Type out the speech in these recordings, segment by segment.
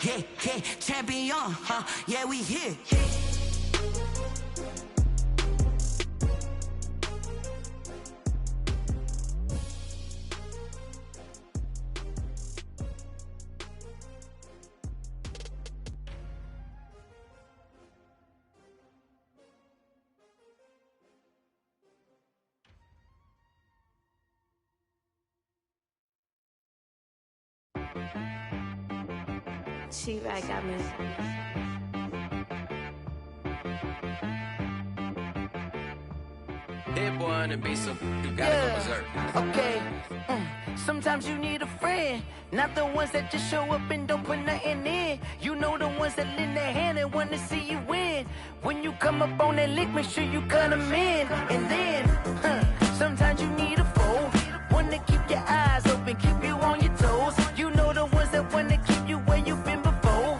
Yeah, yeah, champion, huh? Yeah, we here. She-Rag got me. Hit boy on the beat, so you gotta go berserk. Okay. Sometimes you need a friend, not the ones that just show up and don't put nothing in. You know the ones that lend their hand and want to see you win. When you come up on that lick, make sure you cut them in. And then, sometimes you need a foe, one to keep your eyes open, keep you on your toes. You know the ones that want to keep you where you've been before.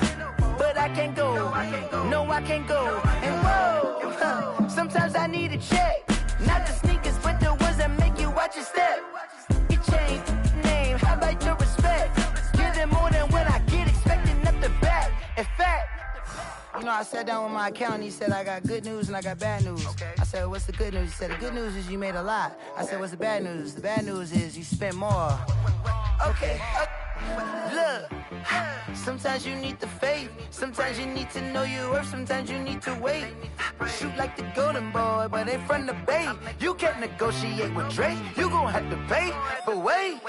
But I can't go, no I can't go. And whoa, sometimes I need a check, not the sneakers, but the ones that make you watch your step. You change name, how about your respect? Give them more than what I get, expecting up the back. In fact, you know, I sat down with my accountant, he said, I got good news and I got bad news. Okay. I said, what's the good news? He said, the good news is you made a lot. I said, what's the bad news? The bad news is you spent more. Okay. Look, sometimes you need the faith, sometimes you need to know your worth, sometimes you need to wait. Shoot like the golden boy, but ain't from the bay. You can't negotiate with Drake, you gon' have to pay. But wait,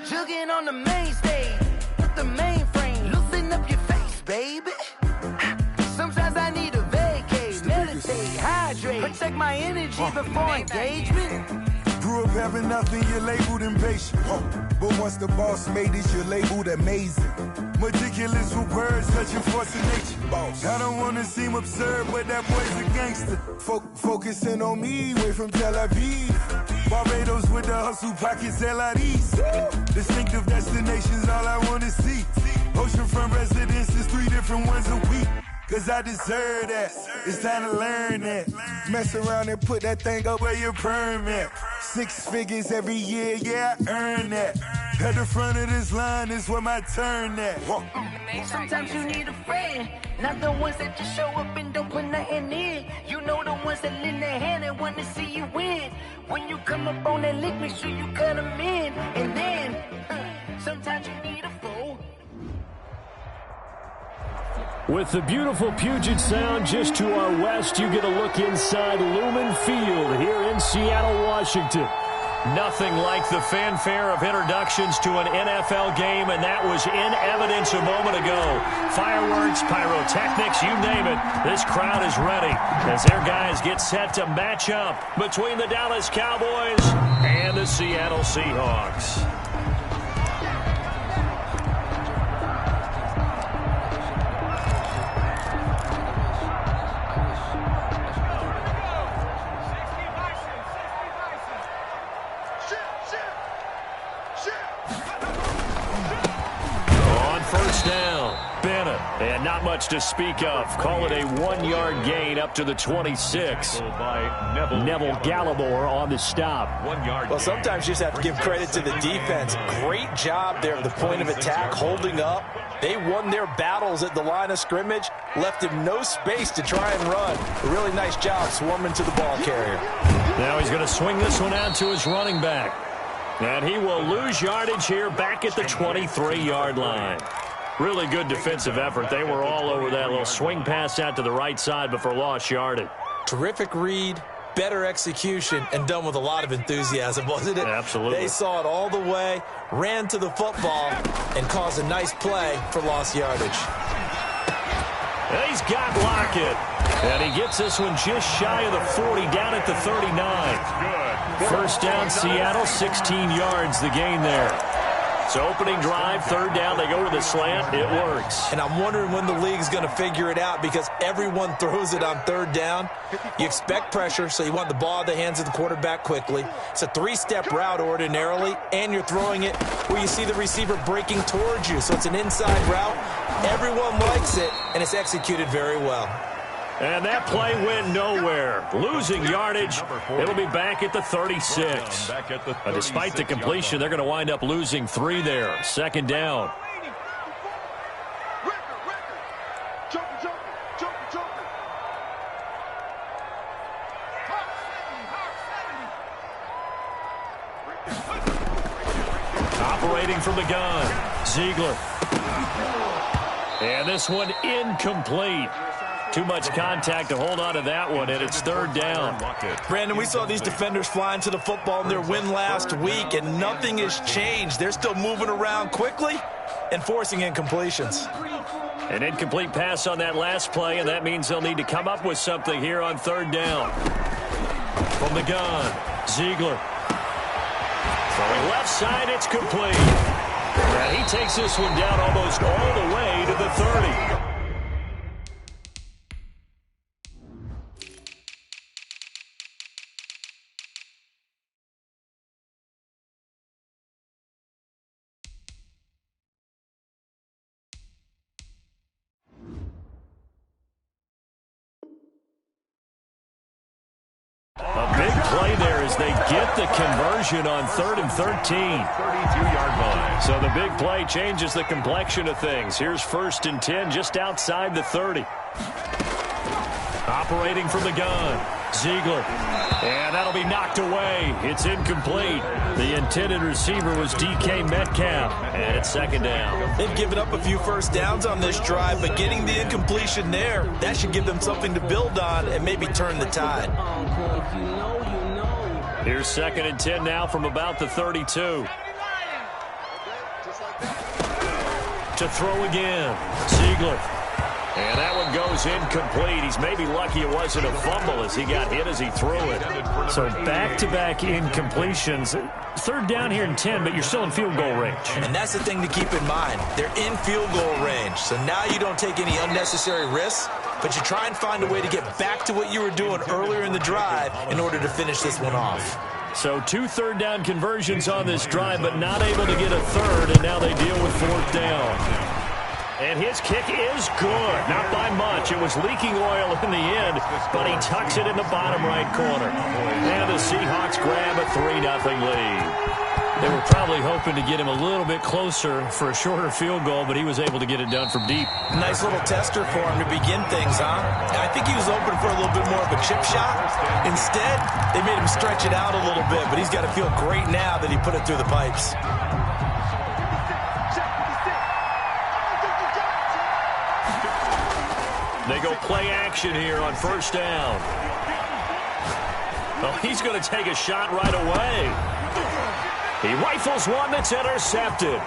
jugging on the main stage, with the mainframe, loosen up your face, baby. Sometimes I need a vacate, meditate, hydrate, protect my energy before engagement. Grew up having nothing, you're labeled impatient. But once the boss made it, you're labeled amazing. Meticulous with words, such a force of nature. Boss. I don't wanna seem absurd, but that boy's a gangster. Focusing on me, way from Tel Aviv. Barbados with the hustle pockets, LIDs. Distinctive destinations, all I wanna see. Oceanfront residences, 3 different ones a week. Cause I deserve that, it's time to learn that. Mess around and put that thing up where your permit. 6 figures every year, yeah, I earn that. At the front of this line is where my turn at. Sometimes you need a friend, not the ones that just show up and don't put nothing in. You know the ones that lend their hand and want to see you win. When you come up on that lick, make sure you cut them in. And then, sometimes you need a foe. With the beautiful Puget Sound just to our west, you get a look inside Lumen Field here in Seattle, Washington. Nothing like the fanfare of introductions to an NFL game, and that was in evidence a moment ago. Fireworks, pyrotechnics, you name it. This crowd is ready as their guys get set to match up between the Dallas Cowboys and the Seattle Seahawks. And not much to speak of. Call it a 1-yard gain up to the 26. Neville Gallimore on the stop. 1 yard. Well, sometimes you just have to give credit to the defense. Great job there at the point of attack, holding up. They won their battles at the line of scrimmage, left him no space to try and run. A really nice job swarming to the ball carrier. Now he's going to swing this one out to his running back. And he will lose yardage here back at the 23-yard line. Really good defensive effort. They were all over that little swing pass out to the right side before lost yardage. Terrific read, better execution, and done with a lot of enthusiasm, wasn't it? Absolutely. They saw it all the way, ran to the football, and caused a nice play for lost yardage. And he's got Lockett. And he gets this one just shy of the 40, down at the 39. First down, Seattle, 16 yards the gain there. So opening drive, third down, they go with a slant. It works. And I'm wondering when the league's going to figure it out because everyone throws it on third down. You expect pressure, so you want the ball in the hands of the quarterback quickly. It's a 3-step route ordinarily, and you're throwing it where you see the receiver breaking towards you. So it's an inside route. Everyone likes it, and it's executed very well. And that play went nowhere. Losing yardage. It'll be back at the 36. Despite the completion, they're going to wind up losing 3 there. Second down. Operating from the gun, Ziegler. And this one incomplete. Too much contact to hold on to that one, and it's third down. Brandon, we saw these defenders flying to the football in their win last week, and nothing has changed. They're still moving around quickly and forcing incompletions. An incomplete pass on that last play, and that means they'll need to come up with something here on third down. From the gun, Ziegler. Throwing left side, it's complete. And he takes this one down almost all the way to the 30. A big play there as they get the conversion on 3rd and 13. 32-yard line. So the big play changes the complexion of things. Here's 1st and 10 just outside the 30. Operating from the gun, Ziegler. And that'll be knocked away. It's incomplete. The intended receiver was DK Metcalf. And it's 2nd down. They've given up a few first downs on this drive, but getting the incompletion there, that should give them something to build on and maybe turn the tide. Here's 2nd and 10 now from about the 32. To throw again, Ziegler. And that one goes incomplete. He's maybe lucky it wasn't a fumble as he got hit as he threw it. So back-to-back incompletions. 3rd down here and 10, but you're still in field goal range. And that's the thing to keep in mind. They're in field goal range. So now you don't take any unnecessary risks, but you try and find a way to get back to what you were doing earlier in the drive in order to finish this one off. So 2 third-down conversions on this drive, but not able to get a third, and now they deal with 4th down. And his kick is good. Not by much. It was leaking oil in the end, but he tucks it in the bottom right corner. And the Seahawks grab a 3-0 lead. They were probably hoping to get him a little bit closer for a shorter field goal, but he was able to get it done from deep. Nice little tester for him to begin things, huh? I think he was open for a little bit more of a chip shot. Instead, they made him stretch it out a little bit, but he's got to feel great now that he put it through the pipes. They go play action here on 1st down. Well, he's going to take a shot right away. He rifles one that's intercepted.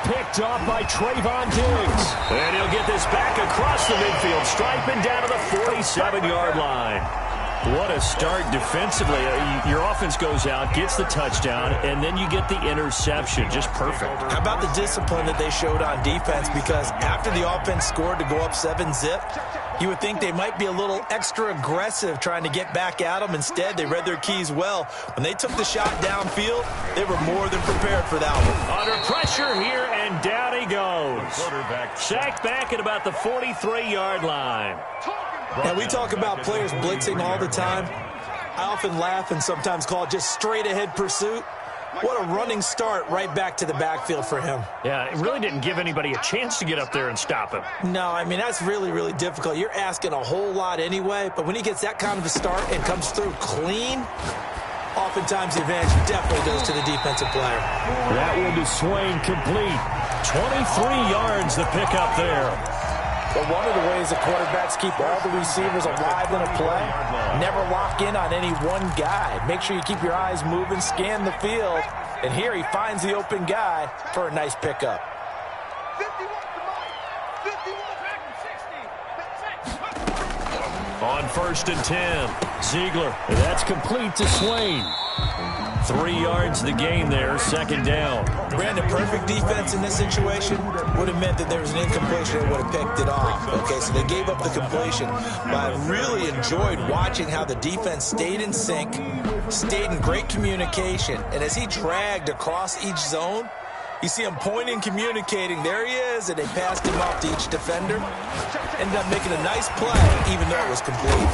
Picked off by Trayvon Diggs. And he'll get this back across the midfield stripe and down to the 47-yard line. What a start defensively. Your offense goes out, gets the touchdown, and then you get the interception. Just perfect. How about the discipline that they showed on defense? Because after the offense scored to go up 7-zip, you would think they might be a little extra aggressive trying to get back at them. Instead, they read their keys well. When they took the shot downfield, they were more than prepared for that one. Under pressure here, and down he goes. Sacked back at about the 43-yard line. And we talk about players blitzing all the time. I often laugh and sometimes call it just straight-ahead pursuit. What a running start right back to the backfield for him. Yeah, it really didn't give anybody a chance to get up there and stop him. No, I mean, that's really, really difficult. You're asking a whole lot anyway, but when he gets that kind of a start and comes through clean, oftentimes the advantage definitely goes to the defensive player. That one to Swain complete. 23 yards the pickup there. But one of the ways the quarterbacks keep all the receivers alive in a play, never lock in on any one guy. Make sure you keep your eyes moving, scan the field. And here he finds the open guy for a nice pickup. On 1st and 10, Ziegler. That's complete to Swain. 3 yards the gain there, 2nd down. Brandon, perfect defense in this situation would have meant that there was an incompletion and would have picked it off. Okay, so they gave up the completion. But I really enjoyed watching how the defense stayed in sync, stayed in great communication. And as he dragged across each zone, you see him pointing, communicating. There he is, and they passed him off to each defender. Ended up making a nice play, even though it was complete.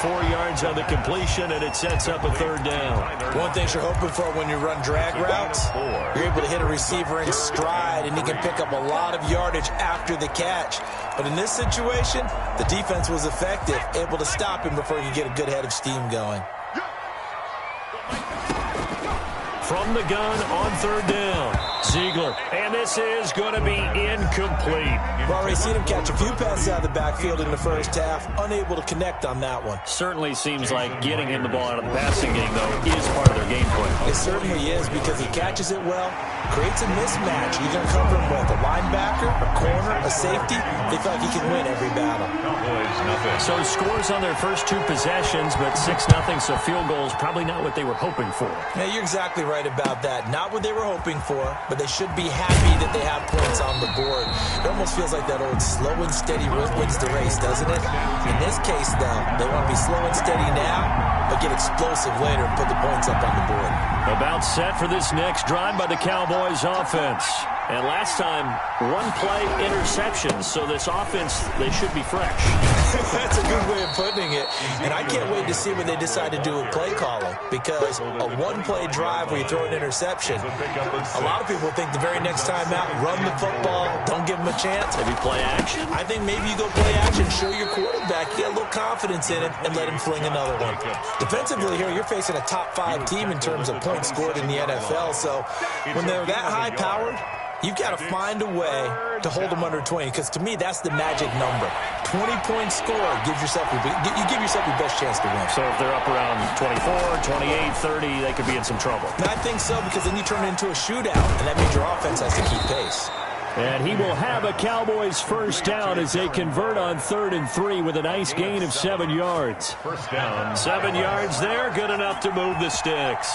4 yards on the completion, and it sets up a 3rd down. One thing you're hoping for when you run drag routes, you're able to hit a receiver in stride, and he can pick up a lot of yardage after the catch. But in this situation, the defense was effective, able to stop him before he could get a good head of steam going. From the gun on 3rd down, Ziegler. And this is going to be incomplete. We've already seen him catch a few passes out of the backfield in the first half, unable to connect on that one. Certainly seems like getting him the ball out of the passing game, though, is part of their game plan. It certainly is, because he catches it well, creates a mismatch. You're going to cover him with a linebacker, a corner, a safety. They feel like he can win every battle. So scores on their first 2 possessions, but 6-0, so field goals probably not what they were hoping for. Yeah, you're exactly right about that. Not what they were hoping for, but they should be happy that they have points on the board. It almost feels like that old slow and steady wins the race, doesn't it? In this case, though, they want to be slow and steady now, but get explosive later and put the points up on the board. About set for this next drive by the Cowboys offense. And last time, 1-play interception, so this offense, they should be fresh. That's a good way of putting it. And I can't wait to see what they decide to do with play calling, because a 1-play drive where you throw an interception, a lot of people think the very next time out, run the football, don't give them a chance. Maybe play action? I think maybe you go play action, show your quarterback, get a little confidence in it, and let him fling another one. Defensively here, you're facing a top 5 team in terms of points scored in the NFL, so when they're that high-powered, you've got to find a way to hold them under 20, because to me, that's the magic number. 20-point score gives yourself you give yourself your best chance to win. So if they're up around 24, 28, 30, they could be in some trouble. And I think so, because then you turn it into a shootout, and that means your offense has to keep pace. And he will have a Cowboys 1st down as they convert on 3rd and 3 with a nice gain of 7 yards. 1st down. 7 yards there, good enough to move the sticks.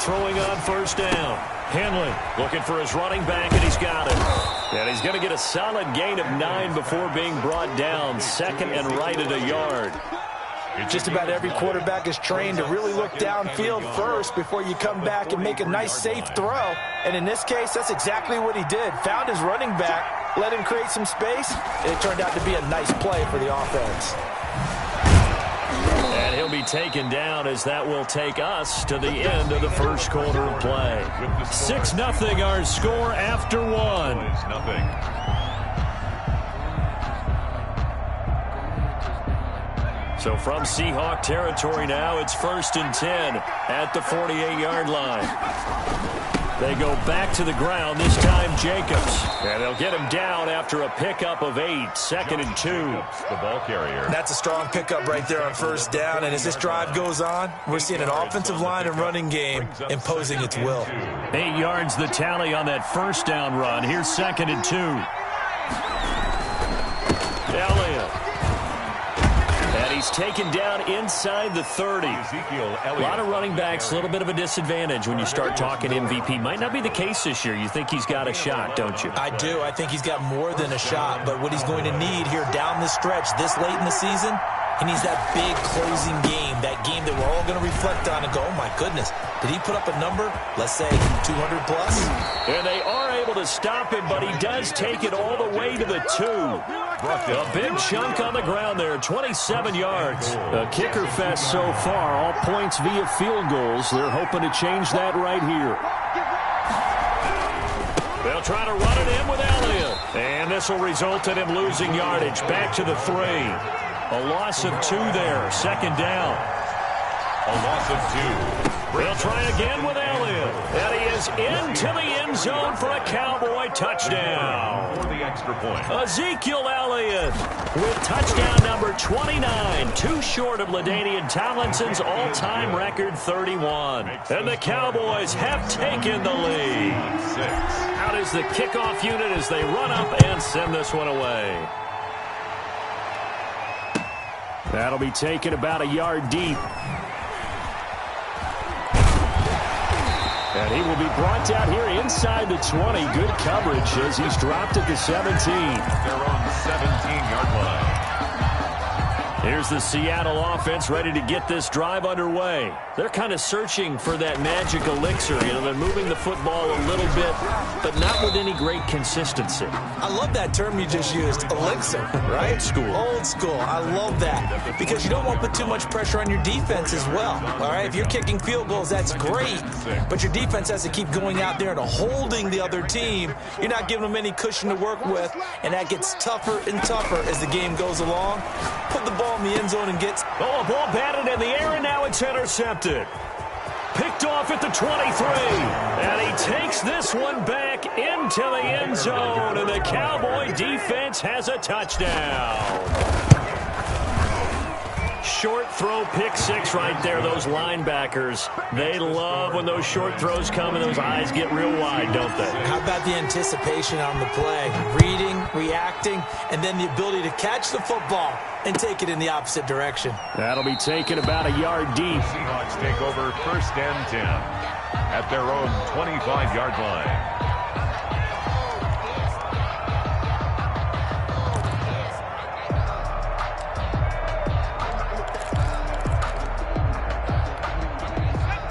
Throwing on 1st down. Henley looking for his running back, and he's got it. And he's going to get a solid gain of 9 before being brought down. 2nd and right at a yard. Just about every quarterback is trained to really look downfield first before you come back and make a nice, safe throw. And in this case, that's exactly what he did. Found his running back, let him create some space, and it turned out to be a nice play for the offense. And he'll be taken down as that will take us to the end of the first quarter of play. 6-0 our score after 1. So from Seahawk territory now, it's 1st and 10 at the 48-yard line. They go back to the ground, this time Jacobs. And they'll get him down after a pickup of 8, 2nd and 2. The ball carrier. That's a strong pickup right there on 1st down. And as this drive goes on, we're seeing an offensive line and running game imposing its will. 8 yards the tally on that 1st down run. Here's 2nd and 2. Elliott. And he's taken down inside the 30. A lot of running backs, a little bit of a disadvantage when you start talking MVP. Might not be the case this year. You think he's got a shot, don't you? I do. I think he's got more than a shot. But what he's going to need here down the stretch this late in the season, he needs that big closing game, that game that we're all going to reflect on and go, oh, my goodness, did he put up a number, let's say 200 plus? And they are able to stop him, but he does take it all the way to the 2. A big chunk on the ground there, 27 yards. A kicker fest so far, all points via field goals. They're hoping to change that right here. They'll try to run it in with Elliott. And this will result in him losing yardage. Back to the 3. A loss of 2 there, 2nd down. A loss of 2. They'll try again with Elliott. And he is into the end zone for a Cowboy touchdown. For the extra point. Ezekiel Elliott with touchdown number 29. Too short of LaDainian Tomlinson's all-time record 31. And the Cowboys have taken the lead. Out is the kickoff unit as they run up and send this one away. That'll be taken about a yard deep. And he will be brought down here inside the 20. Good coverage as he's dropped at the 17. Their own 17-yard line. Here's the Seattle offense ready to get this drive underway. They're kind of searching for that magic elixir. They're moving the football a little bit, but not with any great consistency. I love that term you just used, elixir, right? Old school. Old school. I love that because you don't want to put too much pressure on your defense as well. All right, if you're kicking field goals, that's great, but your defense has to keep going out there and holding the other team. You're not giving them any cushion to work with, and that gets tougher and tougher as the game goes along. Put the ball in the end zone and gets... Oh, a ball batted in the air, and now it's intercepted. Picked off at the 23. And he takes this one back into the end zone, and the Cowboy defense has a touchdown. Short throw, pick six right there. Those linebackers, they love when those short throws come and those eyes get real wide, don't they? How about the anticipation on the play? Reading, reacting, and then the ability to catch the football and take it in the opposite direction. That'll be taken about a yard deep. Seahawks take over 1st and 10 at their own 25-yard line.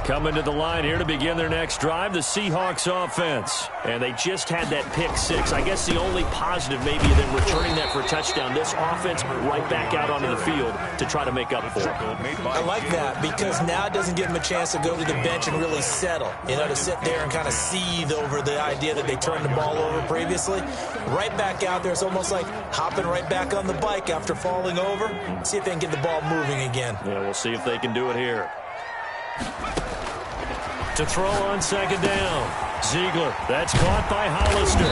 Coming to the line here to begin their next drive, the Seahawks offense. And they just had that pick six. I guess the only positive maybe than returning that for a touchdown. This offense right back out onto the field to try to make up for it. I like that because now it doesn't give them a chance to go to the bench and really settle. To sit there and kind of seethe over the idea that they turned the ball over previously. Right back out there. It's almost like hopping right back on the bike after falling over. See if they can get the ball moving again. Yeah, we'll see if they can do it here. To throw on second down. Ziegler, that's caught by Hollister.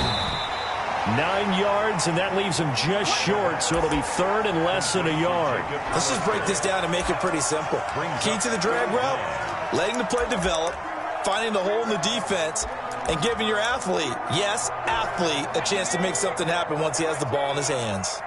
9 yards, and that leaves him just short, so it'll be 3rd and less than a yard. Let's just break this down and make it pretty simple. Key to the drag route, letting the play develop, finding the hole in the defense, and giving your athlete, yes, athlete, a chance to make something happen once he has the ball in his hands.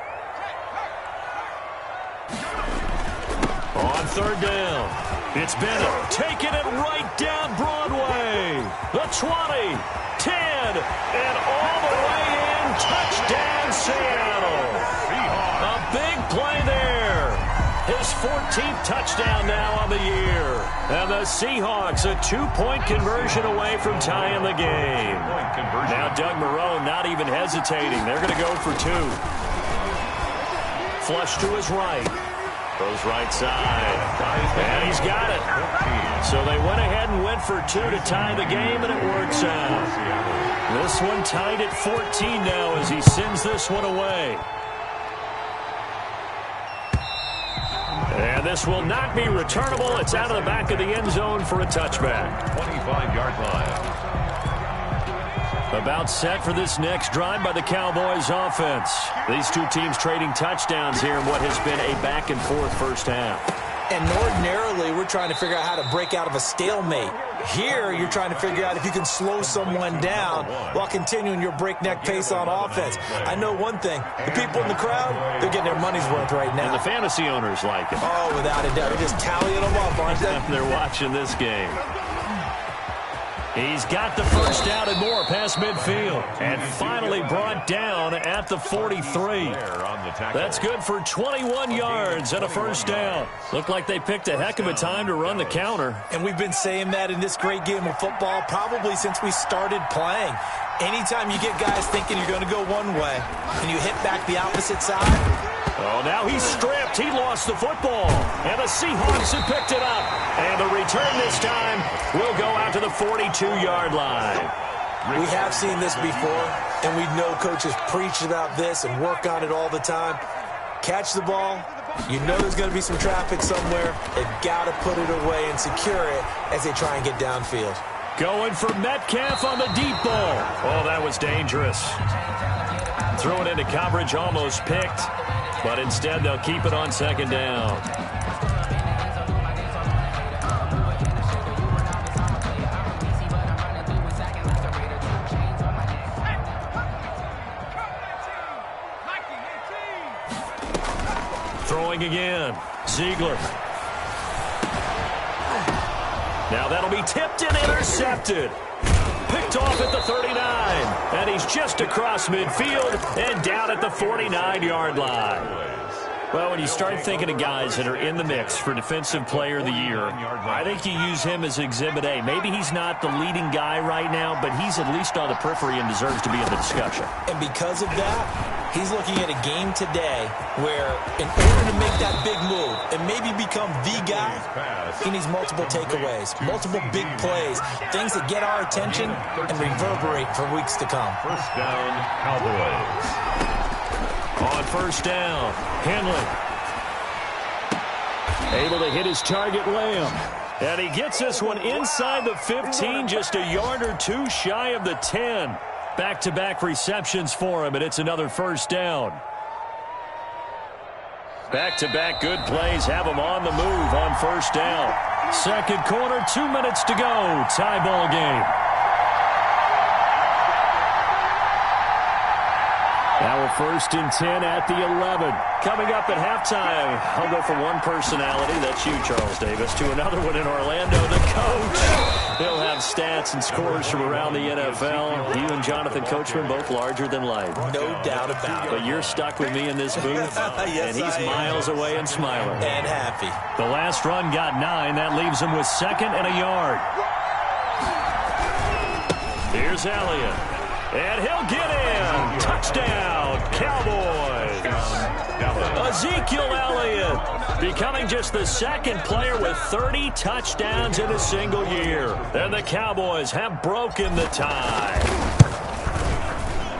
On 3rd down, it's Bennett taking it right down Broadway. The 20, 10, and all the way in. Touchdown, Seattle. A big play there. His 14th touchdown now on the year. And the Seahawks a 2-point conversion away from tying the game. Now Doug Marrone not even hesitating. They're going to go for 2. Flush to his right. Goes right side. And he's got it. So they went ahead and went for 2 to tie the game, and it works out. This one tied at 14 now as he sends this one away. And this will not be returnable. It's out of the back of the end zone for a touchback. 25-yard line. About set for this next drive by the Cowboys offense. These two teams trading touchdowns here in what has been a back-and-forth first half. And ordinarily, we're trying to figure out how to break out of a stalemate. Here, you're trying to figure out if you can slow someone down while continuing your breakneck pace on offense. I know one thing. The people in the crowd, they're getting their money's worth right now. And the fantasy owners like it. Oh, without a doubt. They're just tallying them up, aren't they? They're watching this game. He's got the first down and more past midfield. And finally brought down at the 43. That's good for 21 yards and a first down. Looked like they picked a heck of a time to run the counter. And we've been saying that in this great game of football probably since we started playing. Anytime you get guys thinking you're going to go one way and you hit back the opposite side. Oh, now he's stripped. He lost the football. And the Seahawks have picked it up. And the return this time will go out to the 42-yard line. We have seen this before, and we know coaches preach about this and work on it all the time. Catch the ball. You know there's going to be some traffic somewhere. They've got to put it away and secure it as they try and get downfield. Going for Metcalf on the deep ball. Oh, that was dangerous. Throw it into coverage, almost picked. But instead, they'll keep it on second down. Throwing again. Ziegler. Now that'll be tipped and intercepted. Picked off at the 39. And he's just across midfield and down at the 49-yard line. Well, when you start thinking of guys that are in the mix for Defensive Player of the Year, I think you use him as Exhibit A. Maybe he's not the leading guy right now, but he's at least on the periphery and deserves to be in the discussion. And because of that, he's looking at a game today where in order to make that big move and maybe become the guy, he needs multiple takeaways, multiple big plays, things that get our attention and reverberate for weeks to come. First down, Cowboys. On first down, Henley. Able to hit his target, Lamb. And he gets this one inside the 15, just a yard or two shy of the 10. Back-to-back receptions for him, and it's another first down. Back-to-back good plays have him on the move on first down. Second quarter, 2 minutes to go. Tie ball game. Now we're first and 10 at the 11. Coming up at halftime, I'll go from one personality, that's you, Charles Davis, to another one in Orlando, the coach. He'll have stats and scores from around the NFL. You and Jonathan Coachman both larger than life. No doubt about it. But you're stuck with me in this booth, yes, and he's miles away and smiling. And happy. The last run got 9. That leaves him with second and a yard. Here's Elliott. And he'll get in. Touchdown, Cowboys. Ezekiel Elliott becoming just the second player with 30 touchdowns in a single year. And the Cowboys have broken the tie.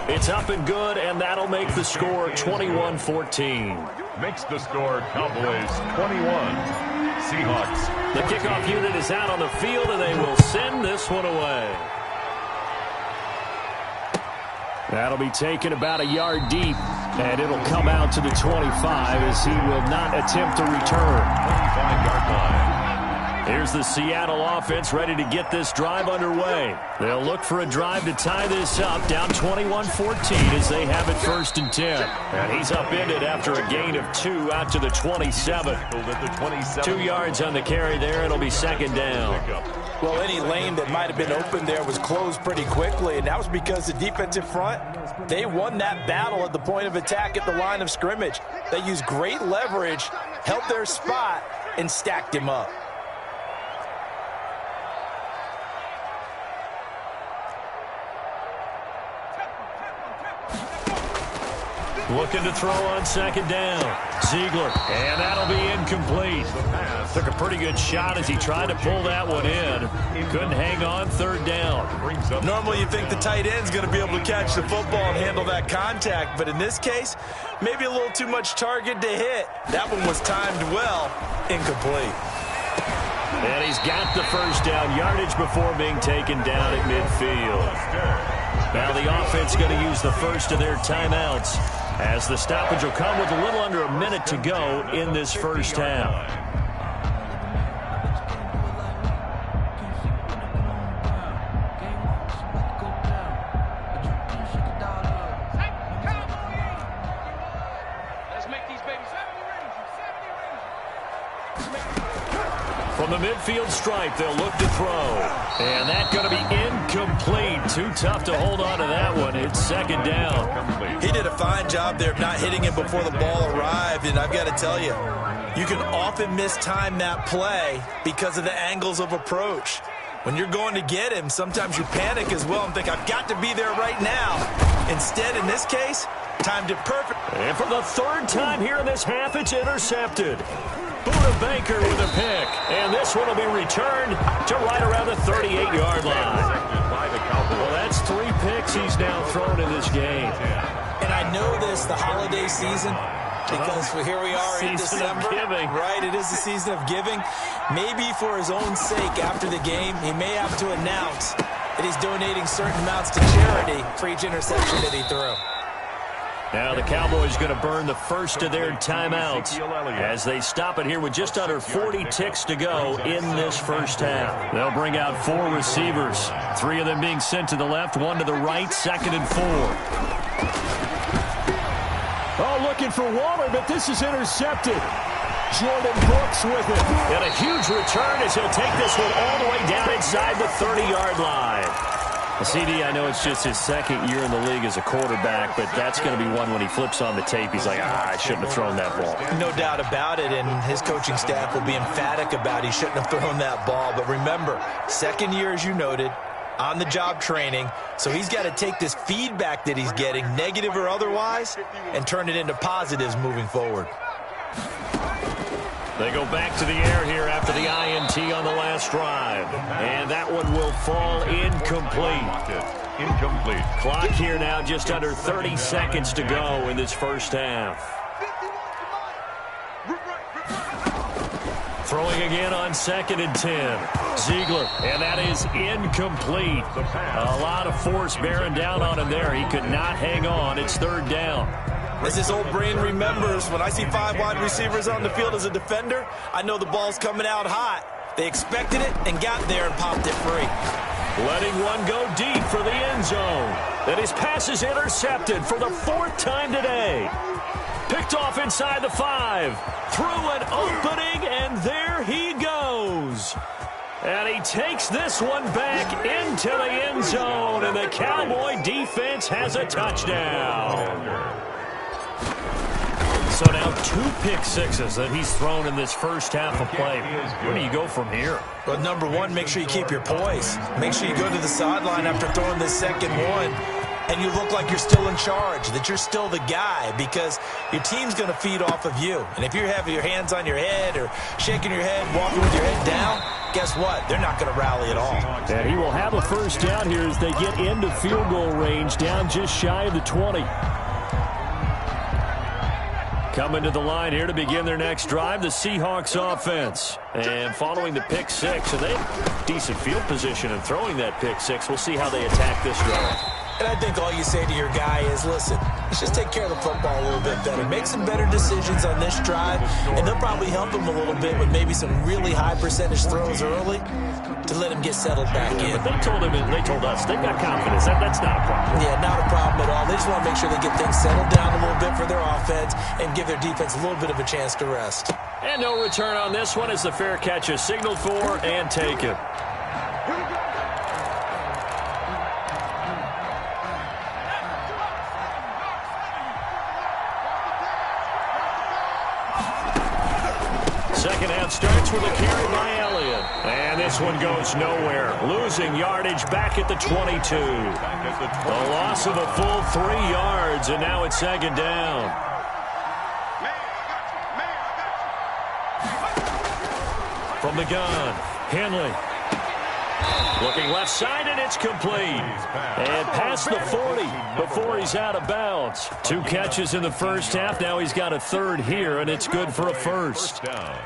It's up and good, and that'll make the score 21-14. Makes the score Cowboys 21. Seahawks. The kickoff unit is out on the field, and they will send this one away. That'll be taken about a yard deep, and it'll come out to the 25 as he will not attempt to return. 25-yard line. Here's the Seattle offense ready to get this drive underway. They'll look for a drive to tie this up, down 21-14 as they have it first and 10. And he's upended after a gain of 2 out to the 27. 2 yards on the carry there. It'll be second down. Well, any lane that might have been open there was closed pretty quickly, and that was because the defensive front, they won that battle at the point of attack at the line of scrimmage. They used great leverage, held their spot, and stacked him up. Looking to throw on second down. Ziegler, and that'll be incomplete. Took a pretty good shot as he tried to pull that one in. Couldn't hang on third down. Normally you think the tight end's going to be able to catch the football and handle that contact, but in this case, maybe a little too much target to hit. That one was timed well, incomplete. And he's got the first down yardage before being taken down at midfield. Now the offense going to use the first of their timeouts, as the stoppage will come with a little under a minute to go in this first half. From the midfield stripe, they'll look to throw. And that's going to be incomplete. Too tough to hold on to that one. It's second down. He did a fine job there of not hitting it before the ball arrived, and I've got to tell you, you can often mistime that play because of the angles of approach. When you're going to get him, sometimes you panic as well and think, I've got to be there right now. Instead, in this case, timed it perfect. And for the third time here in this half, it's intercepted. Buda Baker with a pick, and this one will be returned to right around the 38-yard line. Well, that's 3 picks he's now thrown in this game. And I know this, the holiday season, because here we are in December. Right, it is the season of giving. Maybe for his own sake after the game, he may have to announce that he's donating certain amounts to charity for each interception that he threw. Now the Cowboys going to burn the first of their timeouts as they stop it here with just under 40 ticks to go in this first half. They'll bring out 4 receivers, 3 of them being sent to the left, 1 to the right, second and 4. Oh, looking for Waller, but this is intercepted. Jordan Brooks with it. And a huge return as he'll take this one all the way down inside the 30-yard line. CD, I know it's just his second year in the league as a quarterback, but that's going to be one when he flips on the tape. He's like, I shouldn't have thrown that ball. No doubt about it, and his coaching staff will be emphatic about he shouldn't have thrown that ball. But remember, second year, as you noted, on-the-job training, so he's got to take this feedback that he's getting, negative or otherwise, and turn it into positives moving forward. They go back to the air here after the INT on the last drive. And that one will fall incomplete. Incomplete. Clock here now just under 30 seconds to go in this first half. Throwing again on 2nd and 10. Ziegler, and that is incomplete. A lot of force bearing down on him there. He could not hang on. It's 3rd down. As his old brain remembers, when I see 5 wide receivers on the field as a defender, I know the ball's coming out hot. They expected it and got there and popped it free. Letting one go deep for the end zone. And his pass is intercepted for the 4th time today. Picked off inside the 5. Through an opening, and there he goes. And he takes this one back into the end zone, and the Cowboy defense has a touchdown. So now 2 pick sixes that he's thrown in this first half of play. Where do you go from here? Well, number one, make sure you keep your poise. Make sure you go to the sideline after throwing this second one, and you look like you're still in charge, that you're still the guy, because your team's going to feed off of you. And if you're having your hands on your head or shaking your head, walking with your head down, guess what? They're not going to rally at all. And he will have a first down here as they get into field goal range, down just shy of the 20. Coming to the line here to begin their next drive, the Seahawks offense. And following the pick six, and they have decent field position in throwing that pick six. We'll see how they attack this drive. And I think all you say to your guy is, listen, let's just take care of the football a little bit better. Make some better decisions on this drive, and they'll probably help him a little bit with maybe some really high percentage throws early to let him get settled back in. But they told him, and they told us, they've got confidence. That's not a problem. Yeah, not a problem at all. They just want to make sure they get things settled down a little bit for their offense and give their defense a little bit of a chance to rest. And no return on this one as the fair catch is signaled for and taken. Second half starts with a carry by Elliott. And this one goes nowhere. Losing yardage back at the 22. A loss of a full 3 yards, and now it's second down. From the gun, Henley. Looking left side, and it's complete. And past the 40 before he's out of bounds. 2 catches in the first half. Now he's got a third here, and it's good for a first. Down.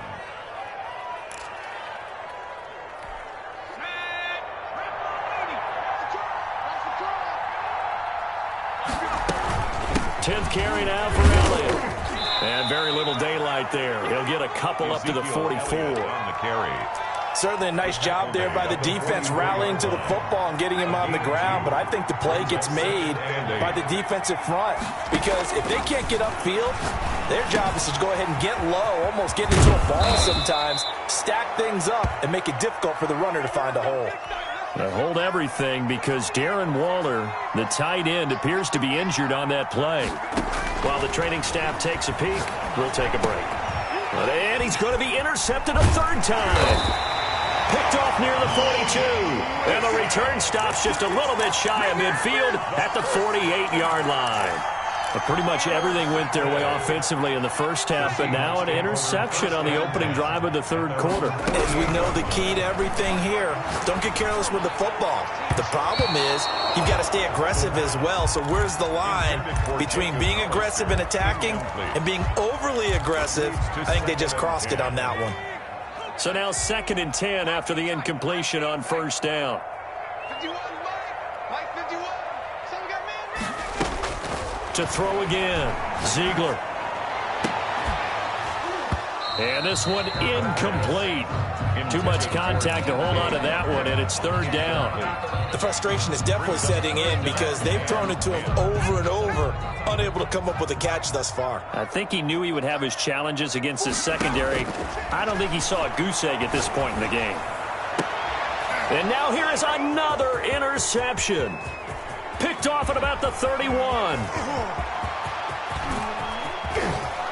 10th carry now for Elliott. And very little daylight there. He'll get a couple up to the 44. On the carry. Certainly a nice job there by the defense rallying to the football and getting him on the ground, but I think the play gets made by the defensive front, because if they can't get upfield, their job is to go ahead and get low, almost get into a ball sometimes, stack things up, and make it difficult for the runner to find a hole. Now hold everything, because Darren Waller, the tight end, appears to be injured on that play. While the training staff takes a peek, we'll take a break. And he's going to be intercepted a third time. Picked off near the 42. And the return stops just a little bit shy of midfield at the 48-yard line. But pretty much everything went their way offensively in the first half, but now an interception on the opening drive of the third quarter. As we know, the key to everything here, don't get careless with the football. The problem is you've got to stay aggressive as well. So where's the line between being aggressive and attacking and being overly aggressive? I think they just crossed it on that one. So now 2nd and 10 after the incompletion on first down. To throw again, Ziegler. And this one incomplete. Too much contact to hold on to that one, and it's third down. The frustration is definitely setting in because they've thrown it to him over and over, unable to come up with a catch thus far. I think he knew he would have his challenges against his secondary. I don't think he saw a goose egg at this point in the game. And now here is another interception. Picked off at about the 31.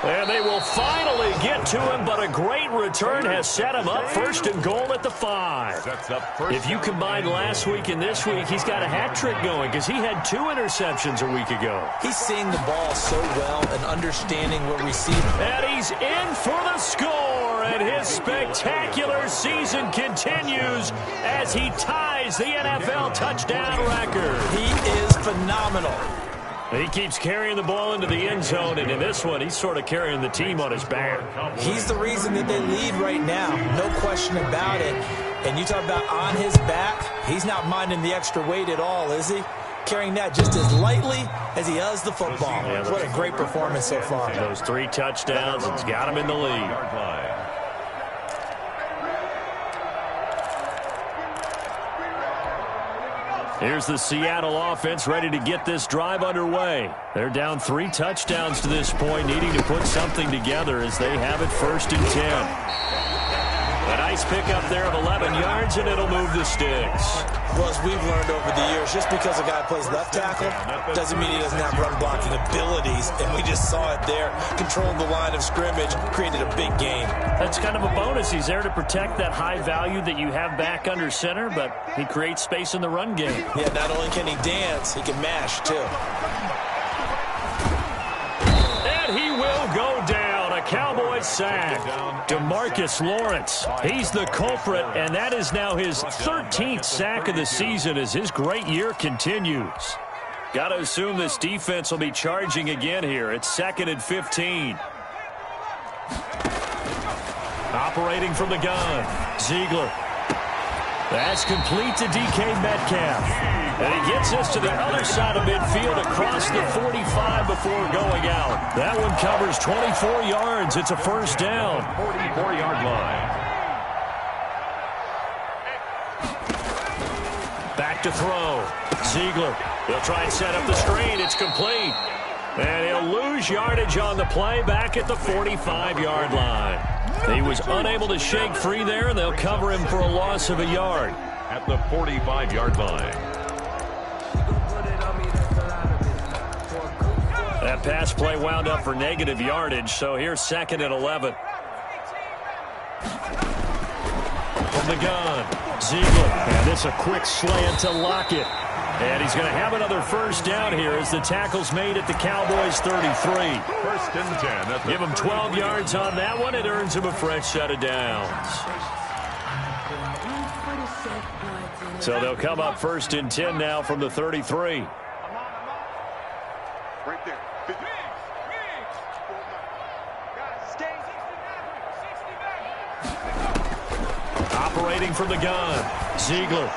And they will finally get to him, but a great return has set him up first and goal at the 5. If you combine last week and this week, he's got a hat trick going because he had 2 interceptions a week ago. He's seeing the ball so well and understanding where receiving. And he's in for the score, and his spectacular season continues as he ties the NFL touchdown record. He is phenomenal. He keeps carrying the ball into the end zone, and in this one, he's sort of carrying the team on his back. He's the reason that they lead right now, no question about it. And you talk about on his back, he's not minding the extra weight at all, is he? Carrying that just as lightly as he does the football. What a great performance so far. Those 3 touchdowns, it's got him in the lead. Here's the Seattle offense ready to get this drive underway. They're down 3 touchdowns to this point, needing to put something together as they have it 1st and 10. A nice pickup there of 11 yards, and it'll move the sticks. Well, as we've learned over the years, just because a guy plays left tackle doesn't mean he doesn't have run-blocking abilities, and we just saw it there. Controlled the line of scrimmage, created a big game. That's kind of a bonus. He's there to protect that high value that you have back under center, but he creates space in the run game. Yeah, not only can he dance, he can mash, too. And he will go down. A Cowboys sack. DeMarcus Lawrence. He's the culprit, and that is now his 13th sack of the season as his great year continues. Got to assume this defense will be charging again here. It's 2nd and 15. Operating from the gun. Ziegler. That's complete to DK Metcalf. And he gets us to the other side of midfield across the 45 before going out. That one covers 24 yards. It's a 1st down. 44-yard line. Back to throw. Ziegler. He'll try and set up the screen. It's complete. And he'll lose yardage on the play back at the 45-yard line. He was unable to shake free there, and they'll cover him for a loss of a yard. At the 45-yard line. That pass play wound up for negative yardage, so here's 2nd and 11. From the gun, Ziegler. And it's a quick slant to Lockett. And he's going to have another 1st down here as the tackle's made at the Cowboys' 33. 1st and 10. Give him 12 yards on that one. It earns him a fresh set of downs. So they'll come up 1st and 10 now from the 33. Right there. Operating from the gun, Ziegler.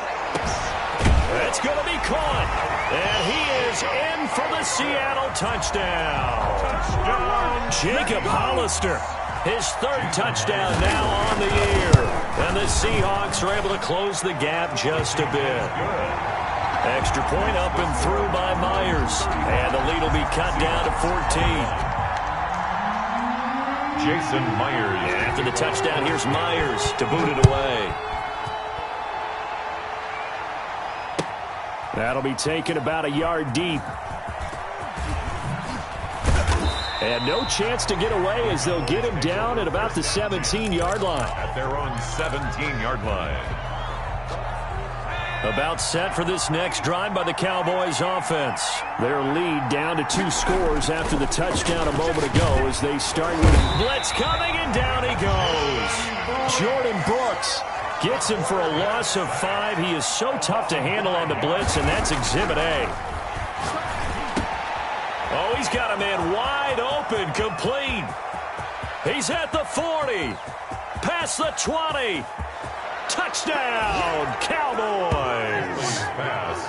It's going to be caught, and he is in for the Seattle touchdown. Jacob Hollister, his 3rd touchdown now on the year, and the Seahawks are able to close the gap just a bit. Extra point up and through by Myers, and the lead will be cut down to 14. Jason Myers. And after the touchdown, here's Myers to boot it away. That'll be taken about a yard deep. And no chance to get away as they'll get him down at about the 17-yard line. At their own 17-yard line. About set for this next drive by the Cowboys offense. Their lead down to 2 scores after the touchdown a moment ago as they start with blitz coming, and down he goes. Jordan Brooks gets him for a loss of 5. He is so tough to handle on the blitz, and that's Exhibit A. Oh, he's got a man wide open, complete. He's at the 40, past the 20. Touchdown, Cowboys.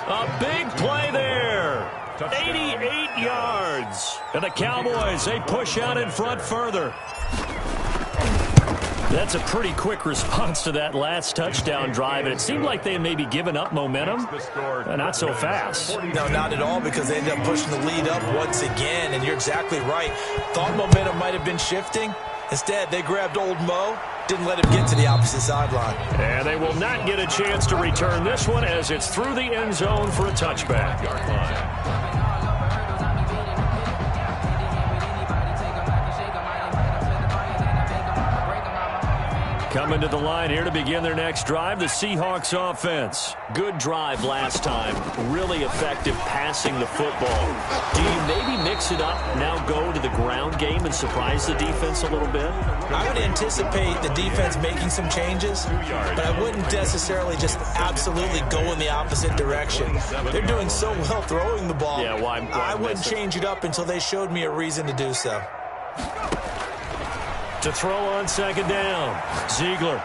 A big play there. 88 yards. And the Cowboys, they push out in front further. That's a pretty quick response to that last touchdown drive, and it seemed like they had maybe given up momentum. Not so fast. No, not at all, because they ended up pushing the lead up once again, and you're exactly right. Thought momentum might have been shifting. Instead, they grabbed old Mo, didn't let him get to the opposite sideline. And they will not get a chance to return this one as it's through the end zone for a touchback. Coming to the line here to begin their next drive, the Seahawks offense. Good drive last time. Really effective passing the football. Do you maybe mix it up, now go to the ground game and surprise the defense a little bit? I would anticipate the defense making some changes, but I wouldn't necessarily just absolutely go in the opposite direction. They're doing so well throwing the ball. Yeah, why I wouldn't change it up until they showed me a reason to do so. To throw on second down, Ziegler.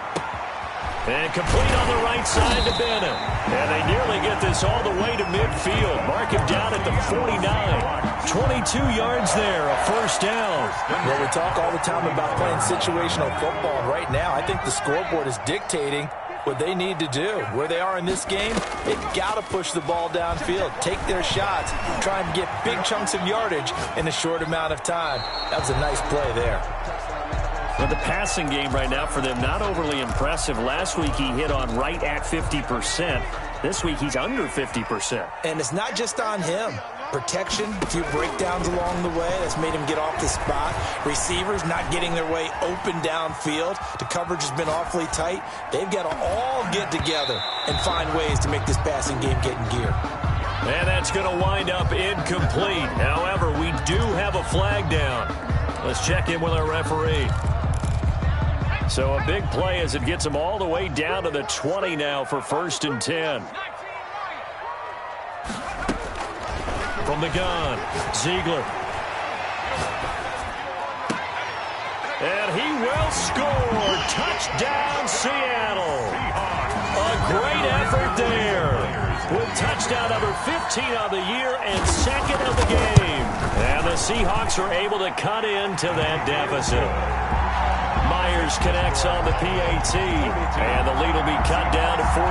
And complete on the right side to Bennett. And they nearly get this all the way to midfield. Mark him down at the 49. 22 yards there, a first down. Well, we talk all the time about playing situational football. And right now, I think the scoreboard is dictating what they need to do. Where they are in this game, they've got to push the ball downfield, take their shots, try and get big chunks of yardage in a short amount of time. That was a nice play there. But the passing game right now for them, not overly impressive. Last week he hit on right at 50%. This week he's under 50%. And it's not just on him. Protection, a few breakdowns along the way. That's made him get off the spot. Receivers not getting their way open downfield. The coverage has been awfully tight. They've got to all get together and find ways to make this passing game get in gear. And that's going to wind up incomplete. However, we do have a flag down. Let's check in with our referee. So a big play as it gets them all the way down to the 20 now for 1st and 10. From the gun, Ziegler. And he will score. Touchdown, Seattle. A great effort there. With touchdown number 15 on the year and 2nd of the game. And the Seahawks are able to cut into that deficit. Myers connects on the PAT, and the lead will be cut down to 14.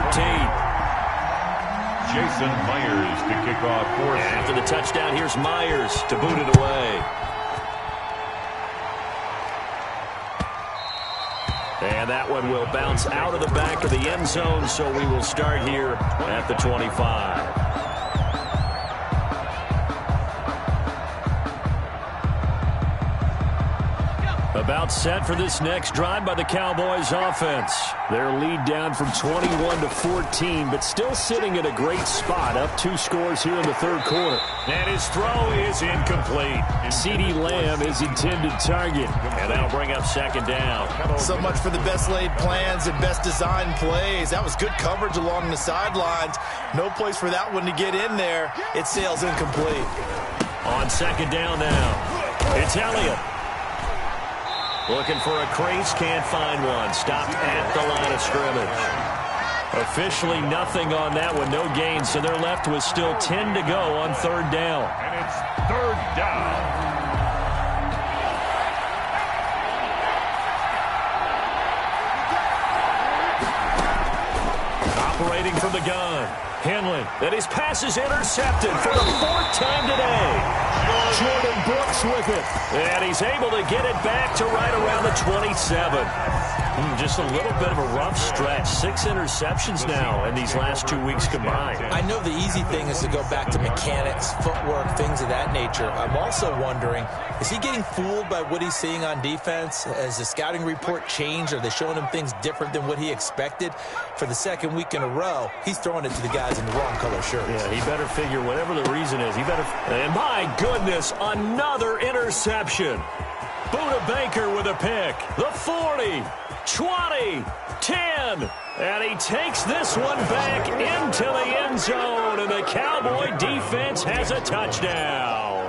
Jason Myers to kick off for. After the touchdown, here's Myers to boot it away. And that one will bounce out of the back of the end zone, so we will start here at the 25. About set for this next drive by the Cowboys offense. Their lead down from 21 to 14, but still sitting at a great spot, up 2 scores here in the 3rd quarter. And his throw is incomplete. CeeDee Lamb is intended target, and that'll bring up 2nd down. So much for the best laid plans and best designed plays. That was good coverage along the sidelines. No place for that one to get in there. It sails incomplete. On 2nd down now, it's Elliott. Looking for a crease, can't find one. Stopped at the line of scrimmage. Officially nothing on that one, no gain, so they're left with still 10 to go on 3rd down. And it's 3rd down. Operating from the gun, Henley. And his pass is intercepted for the 4th time today. Jordan Brooks with it. And he's able to get it back to right around the 27. Just a little bit of a rough stretch. 6 interceptions now in these last 2 weeks combined. I know the easy thing is to go back to mechanics, footwork, things of that nature. I'm also wondering, is he getting fooled by what he's seeing on defense? Has the scouting report changed? Are they showing him things different than what he expected? For the 2nd week in a row, he's throwing it to the guys in the wrong color shirts. Yeah, he better figure whatever the reason is. He better. And my goodness, another interception. Buda Baker with a pick. The 40. 20, 10, and he takes this one back into the end zone, and the Cowboy defense has a touchdown.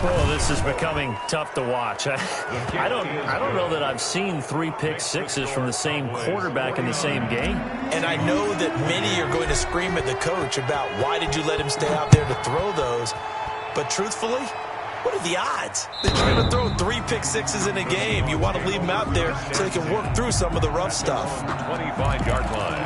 Oh, this is becoming tough to watch. I don't know that I've seen 3 pick sixes from the same quarterback in the same game. And I know that many are going to scream at the coach about why did you let him stay out there to throw those, but truthfully, what are the odds that you're going to throw 3 pick sixes in a game? You want to leave them out there so they can work through some of the rough stuff. 25-yard line.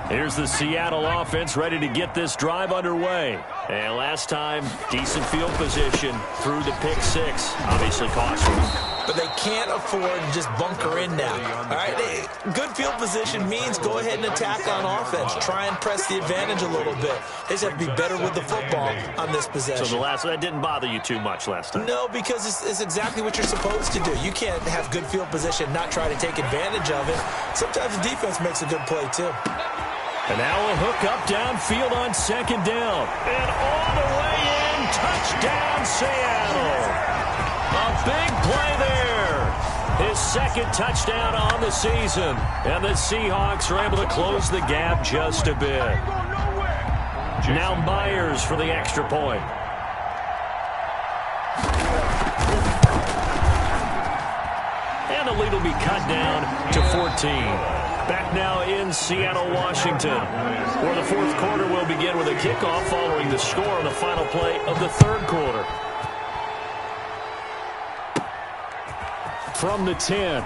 Here's the Seattle offense ready to get this drive underway. And last time, decent field position through the pick six. Obviously costly. But they can't afford to just bunker in now. All right, good field position means go ahead and attack on offense. Try and press the advantage a little bit. They just have to be better with the football on this possession. So that didn't bother you too much last time? No, because it's exactly what you're supposed to do. You can't have good field position, not try to take advantage of it. Sometimes the defense makes a good play, too. And now a hook up downfield on second down. And all the way in, touchdown Seattle. A big play there. His second touchdown on the season. And the Seahawks are able to close the gap just a bit. Now Myers for the extra point. And the lead will be cut down to 14. Back now in Seattle, Washington, where the fourth quarter will begin with a kickoff following the score on the final play of the third quarter. From the 10.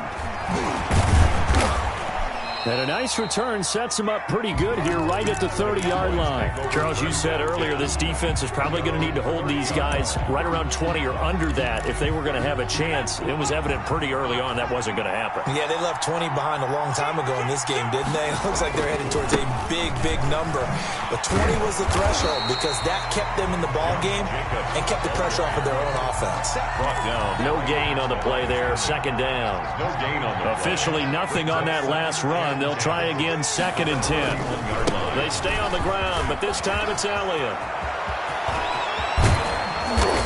And a nice return sets him up pretty good here right at the 30-yard line. Charles, you said earlier this defense is probably going to need to hold these guys right around 20 or under that if they were going to have a chance. It was evident pretty early on that wasn't going to happen. Yeah, they left 20 behind a long time ago in this game, didn't they? It looks like they're heading towards a big, big number. But 20 was the threshold because that kept them in the ball game and kept the pressure off of their own offense. No gain on the play there. Second down. Officially nothing on that last run. They'll try again, 2nd and 10. They stay on the ground, but this time it's Elliott.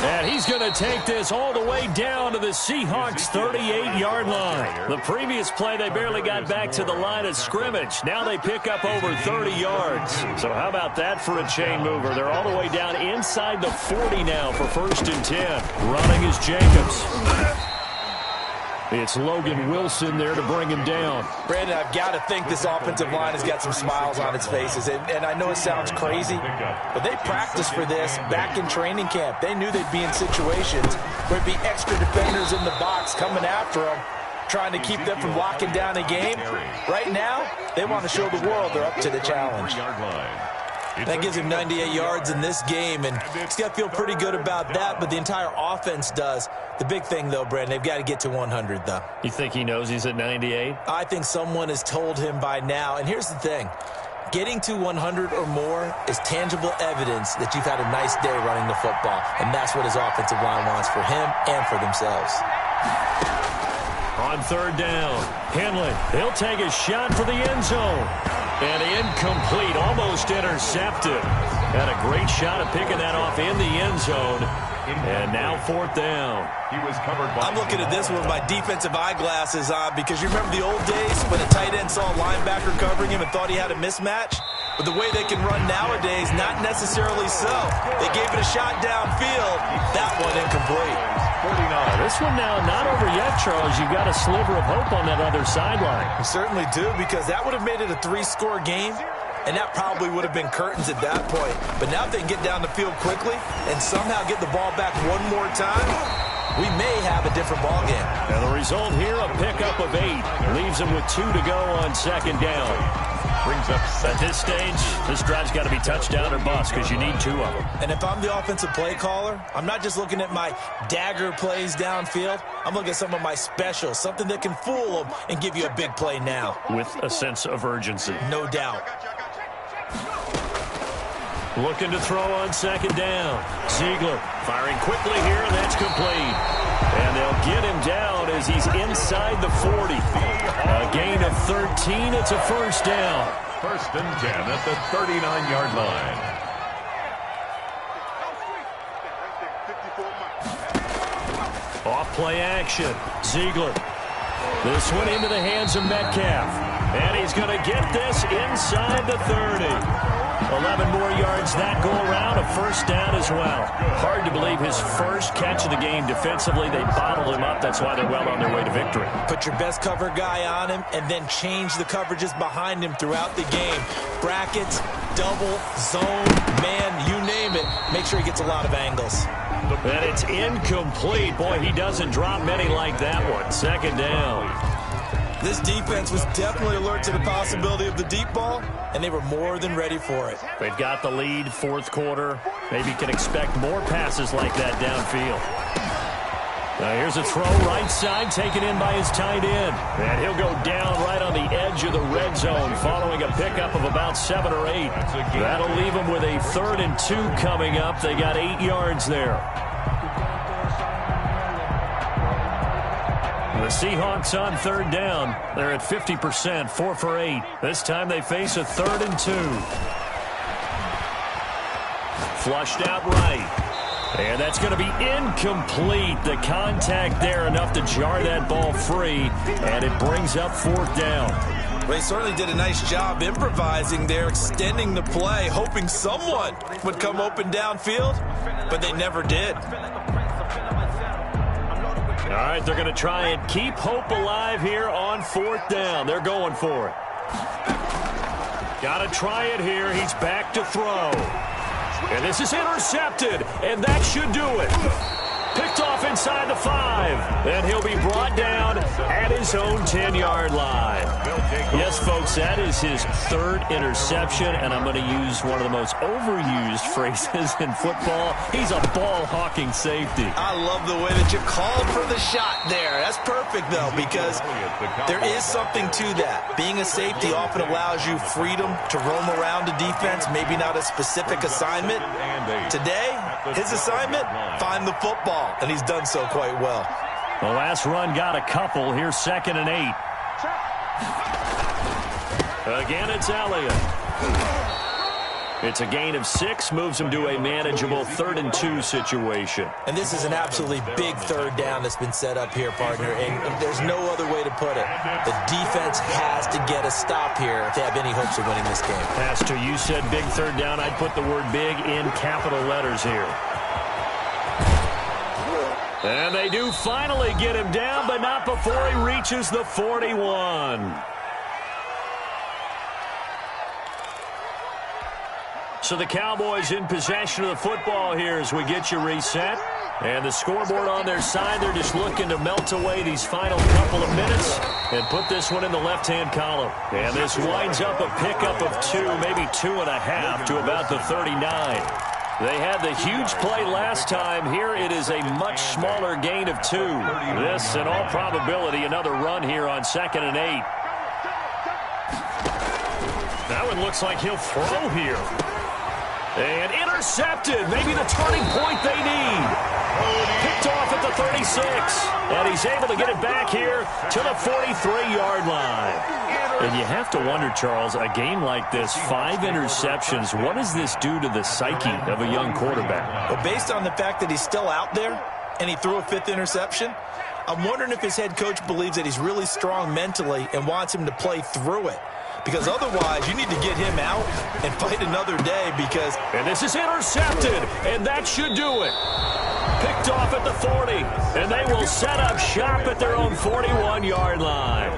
And he's going to take this all the way down to the Seahawks' 38-yard line. The previous play, they barely got back to the line of scrimmage. Now they pick up over 30 yards. So how about that for a chain mover? They're all the way down inside the 40 now for 1st and 10. Running is Jacobs. It's Logan Wilson there to bring him down. Brandon, I've got to think this offensive line has got some smiles on its faces. And I know it sounds crazy, but they practiced for this back in training camp. They knew they'd be in situations where there'd be extra defenders in the box coming after them, trying to keep them from locking down a game. Right now, they want to show the world they're up to the challenge. That gives him 98 yards in this game, and he's got to feel pretty good about that, but the entire offense does. The big thing, though, Brandon, they've got to get to 100, though. You think he knows he's at 98? I think someone has told him by now, and here's the thing. Getting to 100 or more is tangible evidence that you've had a nice day running the football, and that's what his offensive line wants for him and for themselves. On 3rd down, Henley, he'll take a shot for the end zone. And incomplete, almost intercepted. Had a great shot at picking that off in the end zone. And now 4th down. I'm looking at this one with my defensive eyeglasses on because you remember the old days when a tight end saw a linebacker covering him and thought he had a mismatch? But the way they can run nowadays, not necessarily so. They gave it a shot downfield. That one incomplete. 49. This one now not over yet, Charles. You've got a sliver of hope on that other sideline. You certainly do, because that would have made it a 3-score game, and that probably would have been curtains at that point. But now if they can get down the field quickly and somehow get the ball back one more time, we may have a different ball game. And the result here, a pickup of 8. Leaves them with 2 to go on 2nd down. Brings up at this stage, this drive's got to be touchdown or bust because you need 2 of them. And if I'm the offensive play caller, I'm not just looking at my dagger plays downfield. I'm looking at some of my specials, something that can fool them and give you a big play now. With a sense of urgency. No doubt. Looking to throw on 2nd down. Ziegler firing quickly here, and that's complete. And they'll get him down as he's inside the 40. A gain of 13. It's a 1st down. 1st and 10 at the 39-yard line. Off play action. Ziegler. This one into the hands of Metcalf. And he's going to get this inside the 30. 11 more yards that go around, a 1st down as well. Hard to believe his first catch of the game defensively. They bottled him up. That's why they're well on their way to victory. Put your best cover guy on him and then change the coverages behind him throughout the game. Brackets, double, zone, man, you name it. Make sure he gets a lot of angles. And it's incomplete. Boy, he doesn't drop many like that one. 2nd down. This defense was definitely alert to the possibility of the deep ball, and they were more than ready for it. They've got the lead, fourth quarter. Maybe can expect more passes like that downfield. Now here's a throw right side, taken in by his tight end. And he'll go down right on the edge of the red zone following a pickup of about 7 or 8. That'll leave them with a 3rd and 2 coming up. They got 8 yards there. The Seahawks on 3rd down. They're at 50%, 4 for 8. This time they face a 3rd and 2. Flushed out right. And that's going to be incomplete. The contact there enough to jar that ball free, and it brings up 4th down. They certainly did a nice job improvising there, extending the play, hoping someone would come open downfield, but they never did. All right, they're going to try and keep hope alive here on 4th down. They're going for it. Got to try it here. He's back to throw. And this is intercepted, and that should do it. Picked off inside the 5, and he'll be brought down at his own 10-yard line. Yes, folks, that is his 3rd interception, and I'm going to use one of the most overused phrases in football. He's a ball-hawking safety. I love the way that you called for the shot there. That's perfect, though, because there is something to that. Being a safety often allows you freedom to roam around a defense, maybe not a specific assignment. Today, his assignment, find the football. And he's done so quite well. The last run got a couple. Here's 2nd and 8. Again, it's Elliott. It's a gain of 6, moves him to a manageable 3rd and 2 situation. And this is an absolutely big 3rd down that's been set up here, partner. And there's no other way to put it. The defense has to get a stop here to have any hopes of winning this game. Pastor, you said big 3rd down. I'd put the word big in capital letters here. And they do finally get him down, but not before he reaches the 41. So the Cowboys in possession of the football here as we get you reset. And the scoreboard on their side, they're just looking to melt away these final couple of minutes and put this one in the left-hand column. And this winds up a pickup of 2, maybe 2.5 to about the 39. They had the huge play last time. Here it is a much smaller gain of 2. This, in all probability, another run here on 2nd and 8. That one looks like he'll throw here. And intercepted. Maybe the turning point they need. Picked off at the 36. And he's able to get it back here to the 43-yard line. And you have to wonder, Charles, a game like this, 5 interceptions, what does this do to the psyche of a young quarterback? Well, based on the fact that he's still out there and he threw a 5th interception, I'm wondering if his head coach believes that he's really strong mentally and wants him to play through it. Because otherwise, you need to get him out and fight another day because... And this is intercepted, and that should do it. Picked off at the 40, and they will set up shop at their own 41-yard line.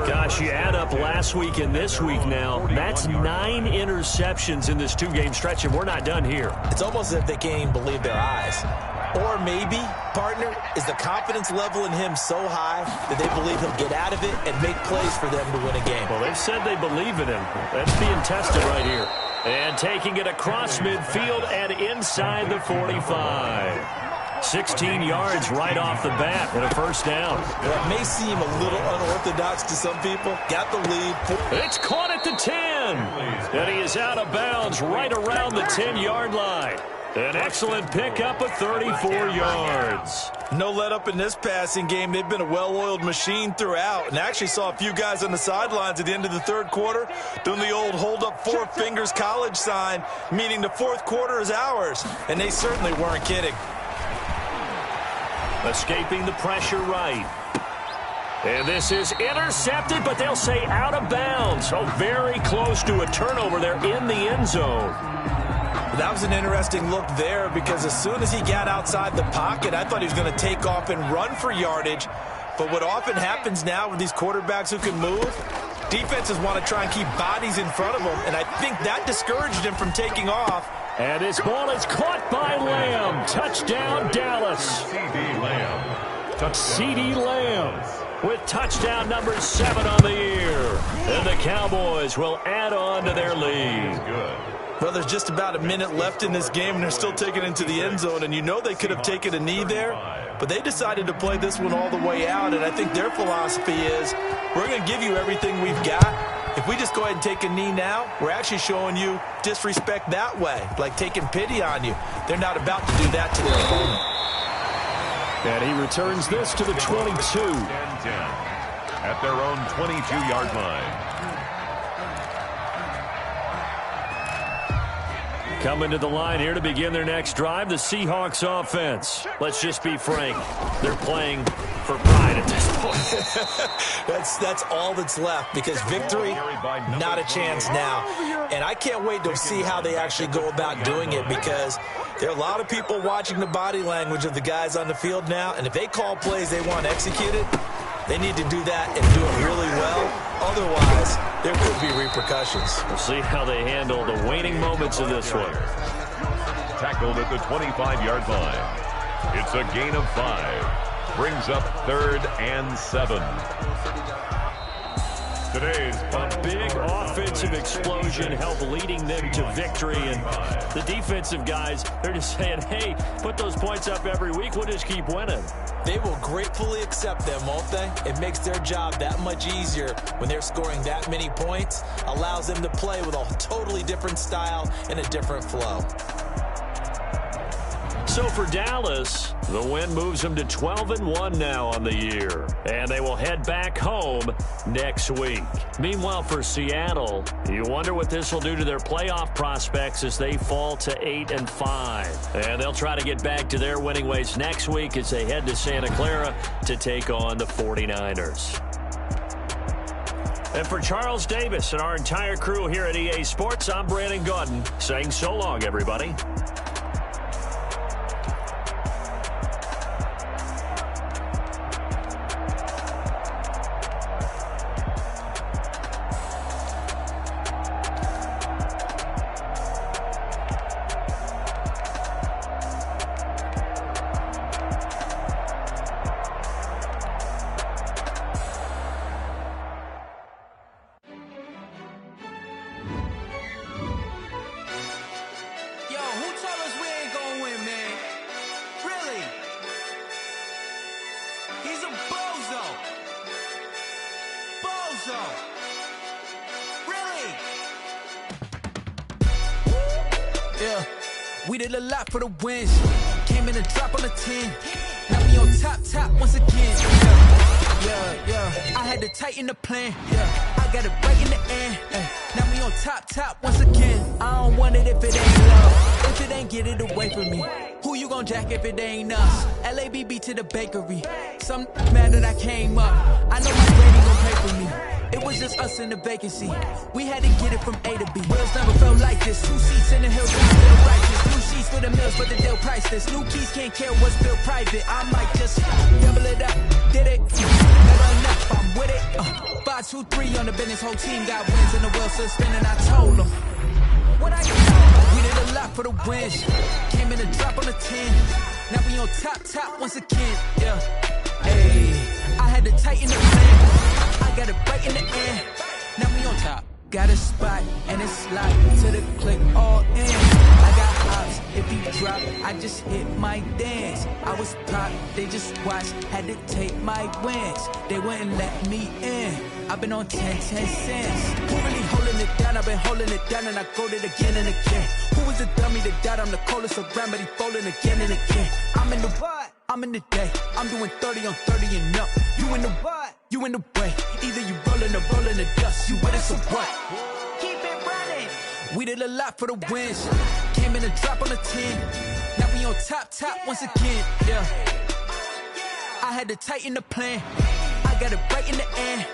Gosh, you add up last week and this week now, that's 9 interceptions in this 2-game stretch, and we're not done here. It's almost as if they can't even believe their eyes. Or maybe, partner, is the confidence level in him so high that they believe he'll get out of it and make plays for them to win a game. Well, they've said they believe in him. That's being tested right here. And taking it across midfield and inside the 45. 16 yards right off the bat and a 1st down. Well, it may seem a little unorthodox to some people. Got the lead. It's caught at the 10. And he is out of bounds right around the 10-yard line. An excellent pickup of 34 yards. No let up in this passing game. They've been a well-oiled machine throughout. And actually saw a few guys on the sidelines at the end of the 3rd quarter doing the old hold up 4 fingers college sign, meaning the 4th quarter is ours. And they certainly weren't kidding. Escaping the pressure right. And this is intercepted, but they'll say out of bounds. So very close to a turnover there in the end zone. That was an interesting look there because as soon as he got outside the pocket, I thought he was going to take off and run for yardage. But what often happens now with these quarterbacks who can move, defenses want to try and keep bodies in front of them, and I think that discouraged him from taking off. And this ball is caught by Lamb. Touchdown, Dallas. C.D. Lamb. C.D. Lamb. with touchdown number 7 on the year. And the Cowboys will add on to their lead. Good. Well, there's just about a minute left in this game, and they're still taking it into the end zone. And you know they could have taken a knee there, but they decided to play this one all the way out. And I think their philosophy is, we're going to give you everything we've got. If we just go ahead and take a knee now, we're actually showing you disrespect that way, like taking pity on you. They're not about to do that to their opponent. And he returns this to the 22. 10-10 at their own 22-yard line. Coming to the line here to begin their next drive, the Seahawks offense. Let's just be frank. They're playing for pride at this point. That's all that's left, because victory, not a chance now. And I can't wait to see how they actually go about doing it, because there are a lot of people watching the body language of the guys on the field now, and if they call plays they want executed, they need to do that and do it really well. Otherwise, there could be repercussions. We'll see how they handle the waning moments of this one. Tackled at the 25-yard line. It's a gain of 5. Brings up 3rd and 7. Today's a big offensive explosion helped leading them to victory, and the defensive guys, they're just saying, hey, put those points up every week, we'll just keep winning. They will gratefully accept them, won't they? It makes their job that much easier when they're scoring that many points. Allows them to play with a totally different style and a different flow. So for Dallas, the win moves them to 12-1 now on the year, and they will head back home next week. Meanwhile, for Seattle, you wonder what this will do to their playoff prospects as they fall to 8-5. And they'll try to get back to their winning ways next week as they head to Santa Clara to take on the 49ers. And for Charles Davis and our entire crew here at EA Sports, I'm Brandon Gaudin saying so long, everybody. We did a lot for the wins. Came in a drop on the 10. Now we on top once again. Yeah. I had to tighten the plan. Yeah. I got it right in the end. Now we on top once again. I don't want it if it ain't love. If it ain't, get it away from me. Who you gon' jack if it ain't us? LABB to the bakery. Some mad that I came up. I know my granny gon' pay for me. It was just us in the vacancy. We had to get it from A to B. Wheels never felt like this. 2 seats in the hills, I feel righteous. New sheets for the mills, but the deal priceless. New keys can't care what's built private. I might just double it up. Did it? Never enough, I'm with it. 5, 2, 3 on the business. Whole team got wins and the wheels still spinning. I told them. What I do? We did a lot for the wins. Came in a drop on the 10. Now we on top once again. Yeah. Hey, I had to tighten the plan. I got it right in the air. Now we on top. Got a spot and it's locked to the click all in. I got ops. If he drop, I just hit my dance. I was pop, they just watched. Had to take my wins. They wouldn't let me in. I've been on 10 cents. Who really holding it down? I've been holding it down and I go it again and again. Who was the dummy that died? I'm the coldest around, but he folding again and again. I'm in the what? I'm in the day. I'm doing 30 on 30 and up. You in the what? You in the way. Either you rolling or rolling the dust. You with it, so what? Keep it running. We did a lot for the wins. Came in a drop on the 10. Now we on top once again. Yeah. I had to tighten the plan. I got it right in the end.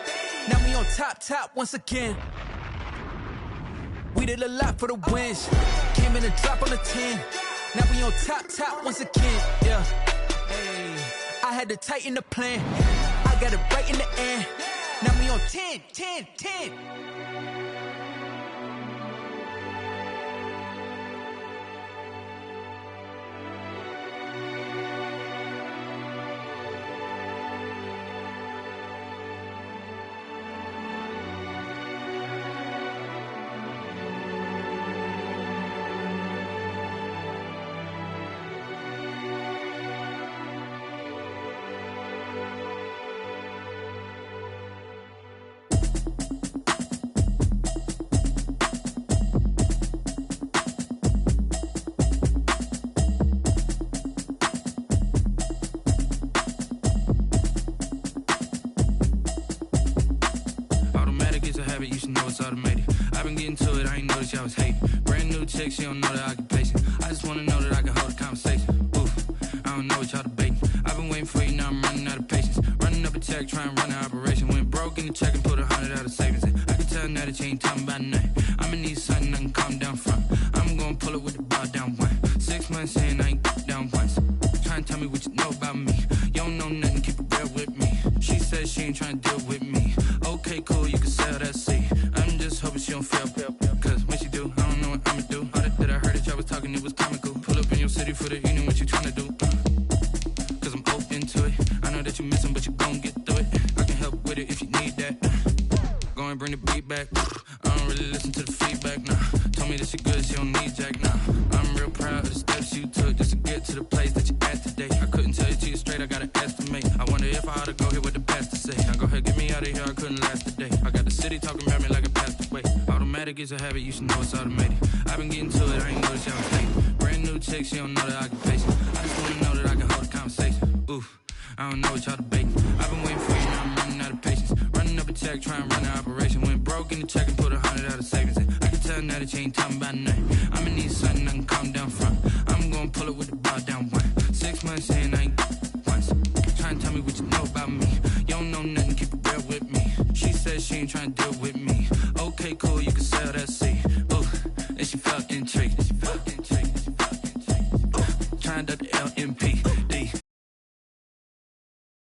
Now we on top once again. We did a lot for the wins. Came in a drop on the 10. Now we on top once again. Yeah. Hey, I had to tighten the plan. I got it right in the end. Now we on 10. was hating. Brand new chick, she don't know the occupation. I just wanna know that I can hold a conversation. Oof, I don't know what y'all debating. I've been waiting for you, now I'm running out of patience. Running up a check, trying to run an operation. Went broke in the check and put 100 out of savings in. I can tell now that you ain't talking about nothing. I'ma need something I can calm down from. I'm gonna pull it with the bar down one. 6 months in, I ain't down once. Trying to tell me what you know about me. You don't know nothing, keep it real with me. She said she ain't trying to deal with me. Okay, cool, you can sell that seat. I'm just hoping she don't fail. Cause when she do, I don't know what I'ma do. All that I heard that y'all was talking, it was comical. Pull up in your city for the evening, what you trying to do? Cause I'm open to it. I know that you missing, but you gon' get through it. I can help with it if you need that. Go and bring the beat back. I don't really listen to the feedback, nah. Told me that she good, she don't need jack, nah. I'm real proud of the steps you took just to get to the place that you at today. I couldn't tell you to you straight, I gotta estimate. I wonder if I ought to go here with the pastor say. Now go ahead, get me out of here, I couldn't last today. I got the city talking about me like a passed away. Automatic is a habit, you should know it's automated. I've been getting to it, I ain't noticed y'all was hating. Brand new chick, she don't know the occupation. I just wanna know that I can hold a conversation. Oof, I don't know what y'all debating. I've been waiting for you, now I'm running out of patience. Running up a check, trying to run an operation. Went broke in the check and put 100 out of savings in. I can tell now that you ain't talking about nothing. I'ma need something I can calm down from. I'm gonna pull it with the bar down one. 6 months in, I ain't once. Trying to tell me what you know about me. You don't know nothing, keep it real with me. She said she ain't trying to deal with me. Okay, cool, you can sell that seat. Ooh, and she felt intrigued. Trying to the LMP.